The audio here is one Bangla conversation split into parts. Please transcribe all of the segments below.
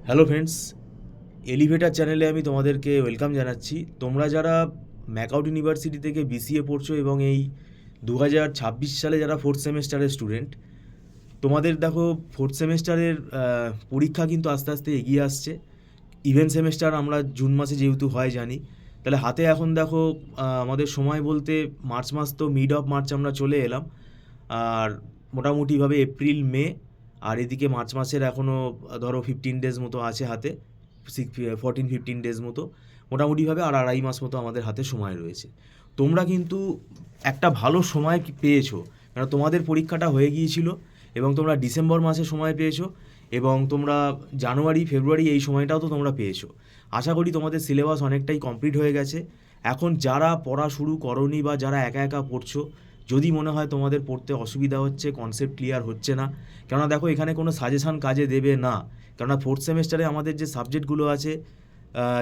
হ্যালো ফ্রেন্ডস, এলিভেটার চ্যানেলে আমি তোমাদেরকে ওয়েলকাম জানাচ্ছি। তোমরা যারা ম্যাকআউট ইউনিভার্সিটি থেকে বিসিএ পড়ছো এবং এই 2026 সালে যারা ফোর্থ সেমেস্টারের স্টুডেন্ট, তোমাদের দেখো ফোর্থ সেমেস্টারের পরীক্ষা কিন্তু আস্তে আস্তে এগিয়ে আসছে। ইভেন্ট সেমেস্টার আমরা জুন মাসে যেহেতু হয় জানি, তাহলে হাতে এখন দেখো আমাদের সময় বলতে মার্চ মাস, তো মিড অফ মার্চ আমরা চলে এলাম। আর মোটামুটিভাবে এপ্রিল মে, আর এদিকে মার্চ মাসের এখনও ধরো 15 ডেজ মতো আছে হাতে, 14-15 ডেজ মতো মোটামুটিভাবে, আর আড়াই মাস মতো আমাদের হাতে সময় রয়েছে। তোমরা কিন্তু একটা ভালো সময় পেয়েছো, কারণ তোমাদের পরীক্ষাটা হয়ে গিয়েছিল এবং তোমরা ডিসেম্বর মাসে সময় পেয়েছো, এবং তোমরা জানুয়ারি ফেব্রুয়ারি এই সময়টাও তো তোমরা পেয়েছো। আশা করি তোমাদের সিলেবাস অনেকটাই কমপ্লিট হয়ে গেছে। এখন যারা পড়া শুরু করনি বা যারা একা একা পড়ছো, যদি মনে হয় তোমাদের পড়তে অসুবিধা হচ্ছে, কনসেপ্ট ক্লিয়ার হচ্ছে না, কেননা দেখো এখানে কোনো সাজেশান কাজে দেবে না। কেননা ফোর্থ সেমেস্টারে আমাদের যে সাবজেক্টগুলো আছে,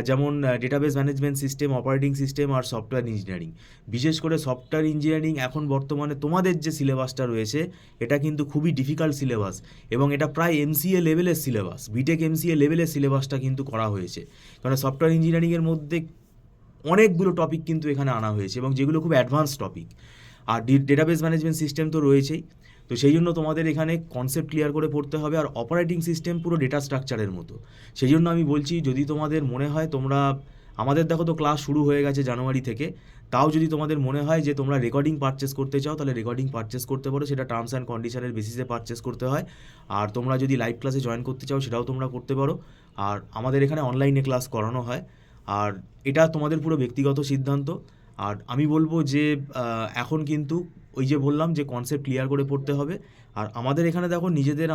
যেমন database management system, operating system আর সফটওয়্যার ইঞ্জিনিয়ারিং, বিশেষ করে সফটওয়্যার ইঞ্জিনিয়ারিং এখন বর্তমানে তোমাদের যে সিলেবাসটা রয়েছে, এটা কিন্তু খুবই ডিফিকাল্ট সিলেবাস, এবং এটা প্রায় এমসিএ লেভেলের সিলেবাস, বিটেক এমসিএ লেভেলের সিলেবাসটা কিন্তু করা হয়েছে। কারণ সফটওয়্যার ইঞ্জিনিয়ারিংয়ের মধ্যে অনেকগুলো টপিক কিন্তু এখানে আনা হয়েছে, এবং যেগুলো খুব অ্যাডভান্স টপিক। আর ডেটাবেস ম্যানেজমেন্ট সিস্টেম তো রয়েছেই, তো সেই জন্য তোমাদের এখানে কনসেপ্ট ক্লিয়ার করে পড়তে হবে। আর অপারেটিং সিস্টেম পুরো ডেটা স্ট্রাকচারের মতো। সেই জন্য আমি বলছি, যদি তোমাদের মনে হয় তোমরা, আমাদের দেখো তো ক্লাস শুরু হয়ে গেছে জানুয়ারি থেকে, তাও যদি তোমাদের মনে হয় যে তোমরা রেকর্ডিং পারচেস করতে চাও, তাহলে রেকর্ডিং পারচেস করতে পারো, সেটা টার্মস অ্যান্ড কন্ডিশনের বেসিসে পারচেস করতে হয়। আর তোমরা যদি লাইভ ক্লাসে জয়েন করতে চাও, সেটাও তোমরা করতে পারো। আর আমাদের এখানে অনলাইনে ক্লাস করানো হয়। আর এটা তোমাদের পুরো ব্যক্তিগত সিদ্ধান্ত। আর আমি বলবো যে এখন কিন্তু ওই যে বললাম যে কনসেপ্ট ক্লিয়ার করে পড়তে হবে। আর আমাদের এখানে দেখো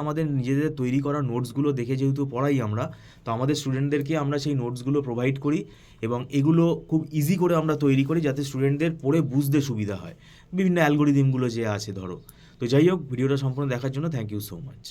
আমাদের নিজেদের তৈরি করা নোটসগুলো দেখে যেহেতু পড়াই আমরা, তো আমাদের স্টুডেন্টদেরকে আমরা সেই নোটসগুলো প্রোভাইড করি, এবং এগুলো খুব ইজি করে আমরা তৈরি করি যাতে স্টুডেন্টদের পড়ে বুঝতে সুবিধা হয়, বিভিন্ন অ্যালগোরিদমগুলো যে আছে ধরো। তো যাই হোক, ভিডিওটা সম্পূর্ণ দেখার জন্য থ্যাংক ইউ সো মাচ।